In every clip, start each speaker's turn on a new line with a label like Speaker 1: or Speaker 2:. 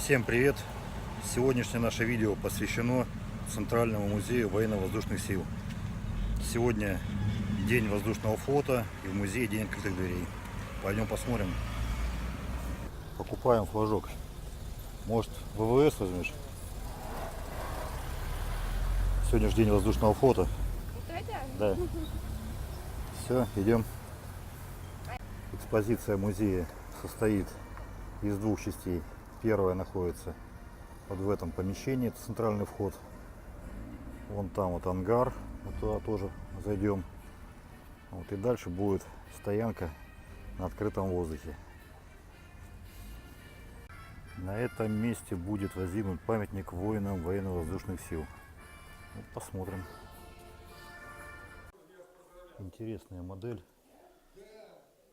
Speaker 1: Всем привет! Сегодняшнее наше видео посвящено Центральному музею военно-воздушных сил. Сегодня день воздушного флота и в музее день открытых дверей. Пойдем посмотрим. Покупаем флажок. Может, ВВС возьмешь? Сегодня же день воздушного флота. Да. Все, идем. Экспозиция музея состоит из двух частей. Первая находится вот в этом помещении, это центральный вход. Вон там вот ангар, вот туда тоже зайдем. Вот, и дальше будет стоянка на открытом воздухе. На этом месте будет воздвигнут памятник воинам военно-воздушных сил. Вот, посмотрим. Интересная модель.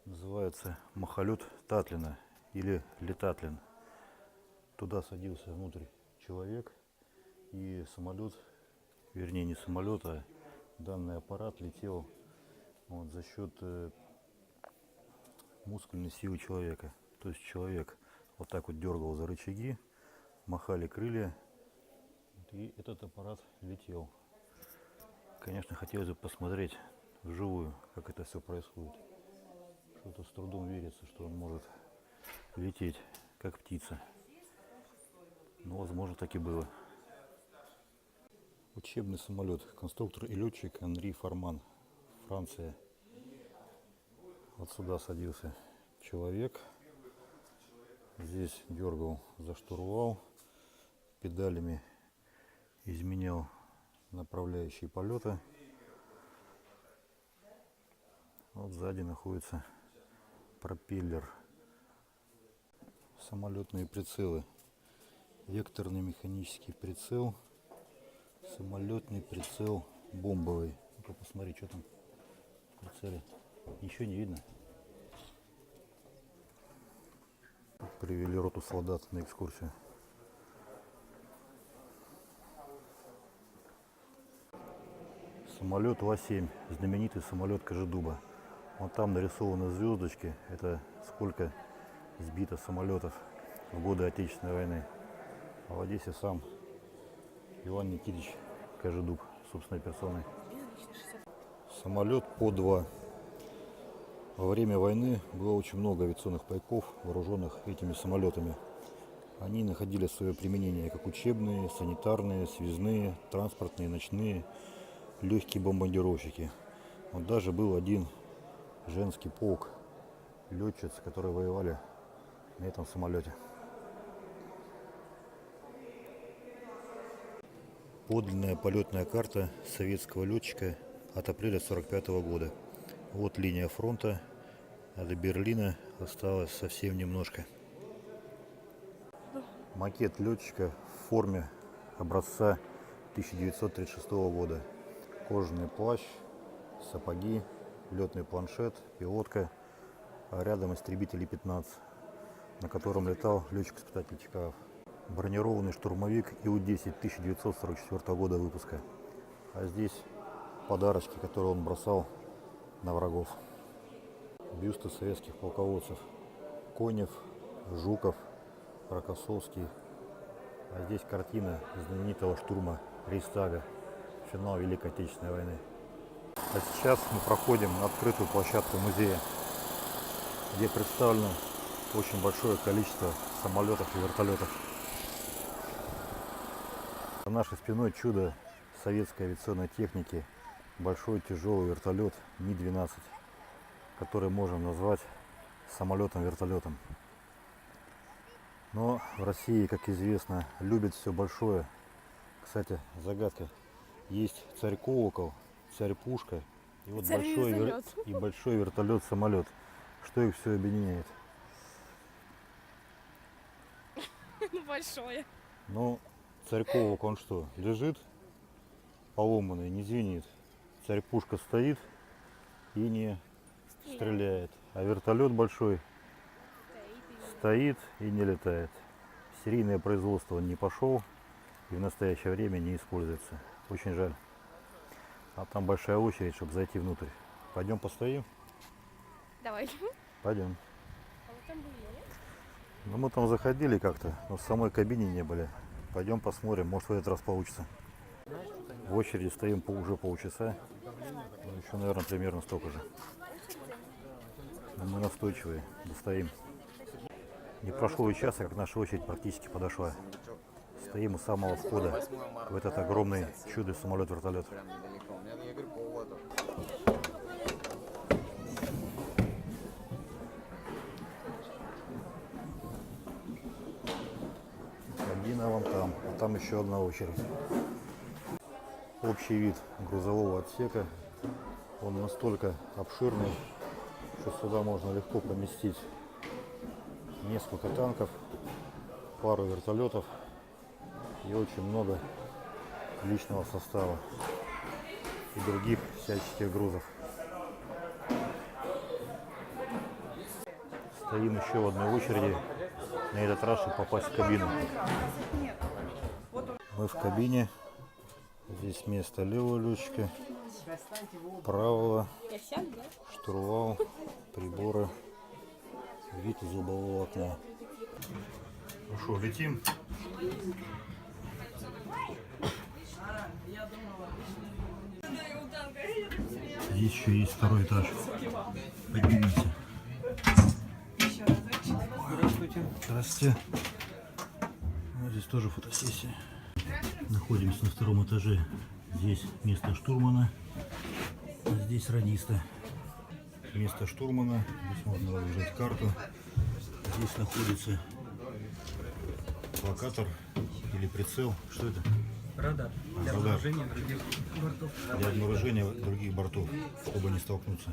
Speaker 1: Называется махолет Татлина или Летатлин. Туда садился внутрь человек, и самолет, вернее не самолет, а данный аппарат летел вот за счет мускульной силы человека. То есть человек вот так вот дергал за рычаги, махали крылья, и этот аппарат летел. Конечно, хотелось бы посмотреть вживую, как это все происходит. Что-то с трудом верится, что он может лететь, как птица. Но, возможно, так и было. Учебный самолет. Конструктор и летчик Анри Форман, Франция. Вот сюда садился человек. Здесь дергал за штурвал. Педалями изменял направляющие полета. Вот сзади находится пропеллер. Самолетные прицелы. Векторный механический прицел. Самолетный прицел бомбовый. Ну-ка посмотри, что там в прицеле. Ничего не видно. Привели роту солдат на экскурсию. Самолет Ла-7, знаменитый самолет Кожедуба. Вот там нарисованы звездочки. Это сколько сбито самолетов в годы Отечественной войны. А в Одессе сам Иван Никитич Кожедуб собственной персоной. Самолет По-2. Во время войны было очень много авиационных пайков, вооруженных этими самолетами. Они находили свое применение как учебные, санитарные, связные, транспортные, ночные, легкие бомбардировщики. Вот даже был один женский полк летчиц, которые воевали на этом самолете. Подлинная полетная карта советского летчика от апреля 1945 года. Вот линия фронта, а до Берлина осталось совсем немножко. Макет летчика в форме образца 1936 года. Кожаный плащ, сапоги, летный планшет, пилотка, а рядом истребитель И-15, на котором летал летчик-испытатель Чкалов. Бронированный штурмовик Ил-10 1944 года выпуска. А здесь подарочки, которые он бросал на врагов. Бюсты советских полководцев. Конев, Жуков, Рокоссовский. А здесь картина знаменитого штурма Рейхстага, финал Великой Отечественной войны. А сейчас мы проходим на открытую площадку музея, где представлено очень большое количество самолетов и вертолетов. За нашей спиной чудо советской авиационной техники, большой тяжелый вертолет Ми-12, который можно назвать самолетом-вертолетом. Но в России, как известно, любят все большое. Кстати, загадка. Есть царь-колокол, царь-пушка и вот большой вертолет-самолет. Что их все объединяет?
Speaker 2: Большое.
Speaker 1: Ну, царь-колокол, он что, лежит поломанный, не звенит. Царь-пушка стоит и не стреляет. А вертолет большой стоит и не летает. В серийное производство он не пошел и в настоящее время не используется. Очень жаль. А там большая очередь, чтобы зайти внутрь. Пойдем постоим?
Speaker 2: Давай.
Speaker 1: Пойдем.
Speaker 2: А вот там были, нет?
Speaker 1: Ну, мы там заходили как-то, но в самой кабине не были. Пойдем посмотрим, может в этот раз получится. В очереди стоим уже полчаса. Ну, еще, наверное, примерно столько же. Но мы настойчивые, достоим. Не прошло и часа, как наша очередь практически подошла. Стоим у самого входа в этот огромный чудо-самолет-вертолет. Кабина вон там, а там еще одна очередь. Общий вид грузового отсека, он настолько обширный, что сюда можно легко поместить несколько танков, пару вертолетов и очень много личного состава и других всяческих грузов. Стоим еще в одной очереди, на этот раз, чтобы попасть в кабину. Мы в кабине. Здесь место левого летчика, правого, штурвал, приборы, вид из лобового окна. Ну что, летим? Здесь еще есть второй этаж. Поднимемся. Здравствуйте. Здравствуйте. Ну, здесь тоже фотосессия. Находимся на втором этаже. Здесь место штурмана, а здесь радиста. Место штурмана. Здесь можно разложить карту. Здесь находится локатор или прицел. Что это?
Speaker 2: Радар. Для обнаружения других бортов.
Speaker 1: Для обнаружения других бортов, чтобы не столкнуться.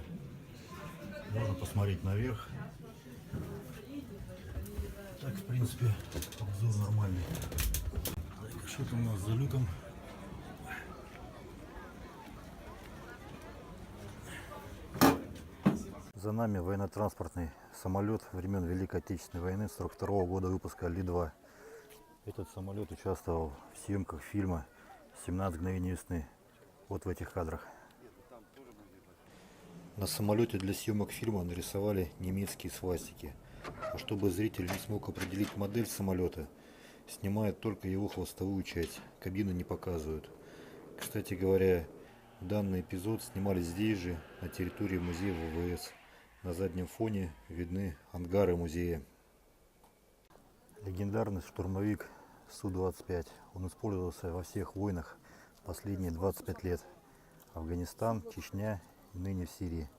Speaker 1: Можно посмотреть наверх. Так, в принципе, обзор нормальный. Так, что там у нас за люком? За нами военно-транспортный самолет времен Великой Отечественной войны 42 года выпуска Ли-2. Этот самолет участвовал в съемках фильма «17 мгновений весны». Вот в этих кадрах. На самолете для съемок фильма нарисовали немецкие свастики. А чтобы зритель не смог определить модель самолета, снимают только его хвостовую часть, кабину не показывают. Кстати говоря, данный эпизод снимали здесь же, на территории музея ВВС. На заднем фоне видны ангары музея. Легендарный штурмовик Су-25. Он использовался во всех войнах последние 25 лет. Афганистан, Чечня и ныне в Сирии.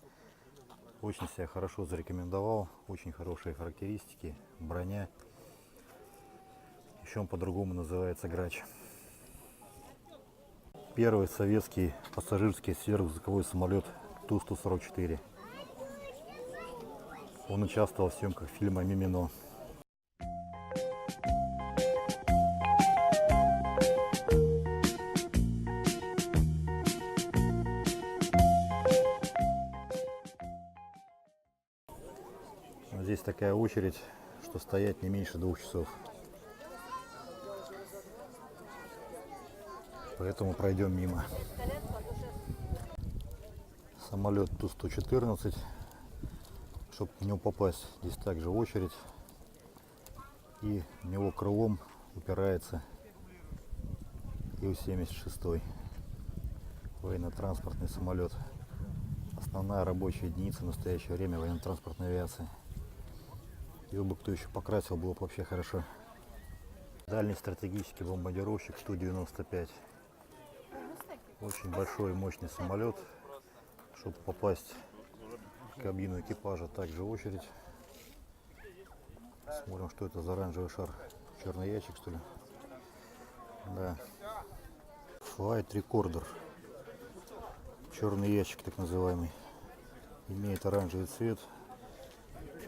Speaker 1: Очень себя хорошо зарекомендовал, очень хорошие характеристики, броня. Еще он по-другому называется грач. Первый советский пассажирский сверхзвуковой самолет Ту-144. Он участвовал в съемках фильма «Мимино». Здесь такая очередь, что стоять не меньше 2 часов. Поэтому пройдем мимо. Самолет Ту-114. Чтобы в него попасть, здесь также очередь. И в него крылом упирается Ил-76. Военно-транспортный самолет. Основная рабочая единица в настоящее время военно-транспортной авиации. Его бы кто еще покрасил, было бы вообще хорошо. Дальний стратегический бомбардировщик Ту-95. Очень большой и мощный самолет. Чтобы попасть в кабину экипажа, также очередь. Смотрим, что это за оранжевый шар. Черный ящик, что ли? Да. Flight Recorder. Черный ящик, так называемый. Имеет оранжевый цвет.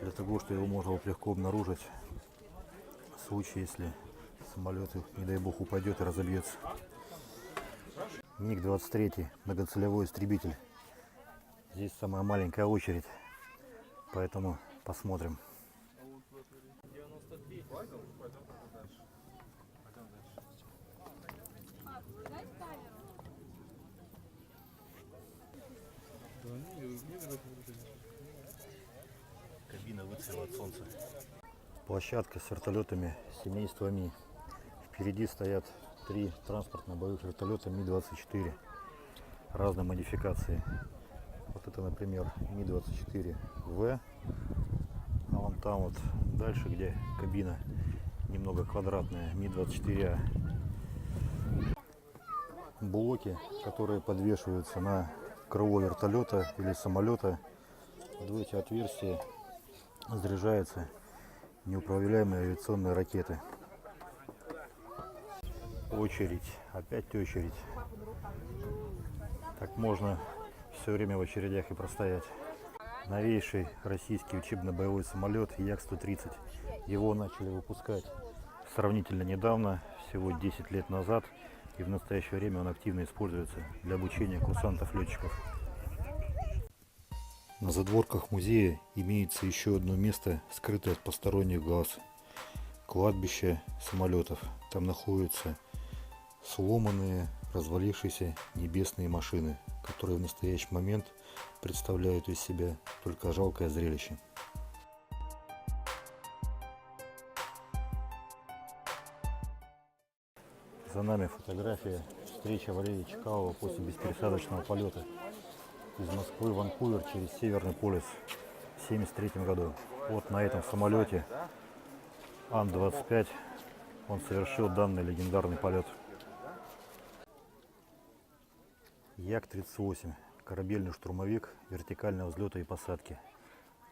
Speaker 1: Для того, чтобы его можно было легко обнаружить в случае, если самолет, не дай бог, упадет и разобьется. МиГ-23, многоцелевой истребитель. Здесь самая маленькая очередь, поэтому посмотрим. Кабина выцвела от солнца. Площадка с вертолетами семейства Ми. Впереди стоят 3 транспортно-боевых вертолета Ми-24 разной модификации. Вот это, например, Ми-24В. А вон там вот дальше, где кабина немного квадратная, Ми-24А. Блоки, которые подвешиваются на крыло вертолета или самолета, в эти отверстия заряжаются неуправляемые авиационные ракеты. Очередь, опять очередь. Так можно все время в очередях и простоять. Новейший российский учебно-боевой самолет Як-130. Его начали выпускать сравнительно недавно, всего 10 лет назад. И в настоящее время он активно используется для обучения курсантов-летчиков. На задворках музея имеется еще одно место, скрытое от посторонних глаз. Кладбище самолетов. Там находятся сломанные, развалившиеся небесные машины, которые в настоящий момент представляют из себя только жалкое зрелище. За нами фотография встречи Валерия Чкалова после беспересадочного полета из Москвы в Ванкувер через Северный полюс в 1973 году. Вот на этом самолете Ан-25 он совершил данный легендарный полет. Як-38, корабельный штурмовик вертикального взлета и посадки.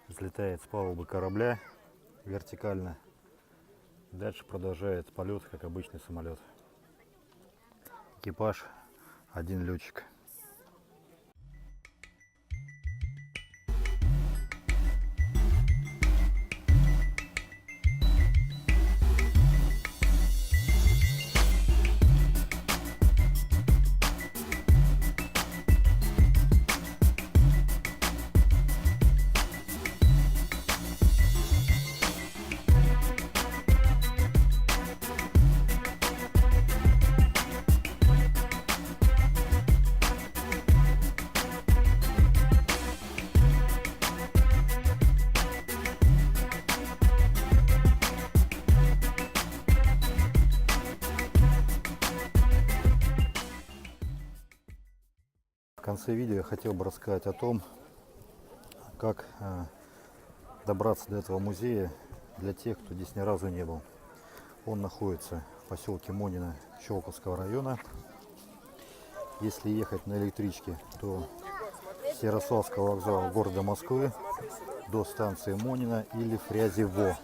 Speaker 1: Взлетает с палубы корабля вертикально. Дальше продолжает полет, как обычный самолет. Экипаж, 1 летчик. В конце видео я хотел бы рассказать о том, как добраться до этого музея для тех, кто здесь ни разу не был. Он находится в поселке Монино Щелковского района. Если ехать на электричке, то с Ярославского вокзала города Москвы до станции Монино или Фрязево.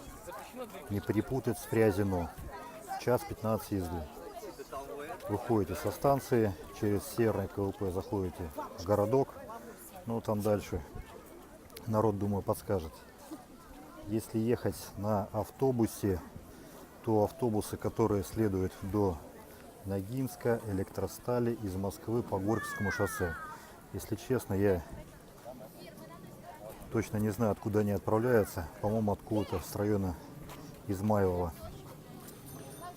Speaker 1: Не перепутать с Фрязино. Час 15 езды. Выходите со станции, через Северный КЛП заходите в городок, ну там дальше народ, думаю, подскажет. Если ехать на автобусе, то автобусы, которые следуют до Ногинска, Электростали из Москвы по Горьковскому шоссе. Если честно, я точно не знаю, откуда они отправляются, по-моему, откуда-то с района Измайлова.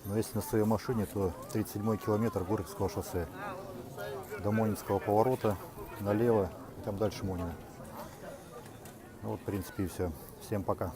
Speaker 1: Но если на своей машине, то 37-й километр Горьковского шоссе. До Монинского поворота, налево, и там дальше Монино. Ну вот, в принципе, и все. Всем пока.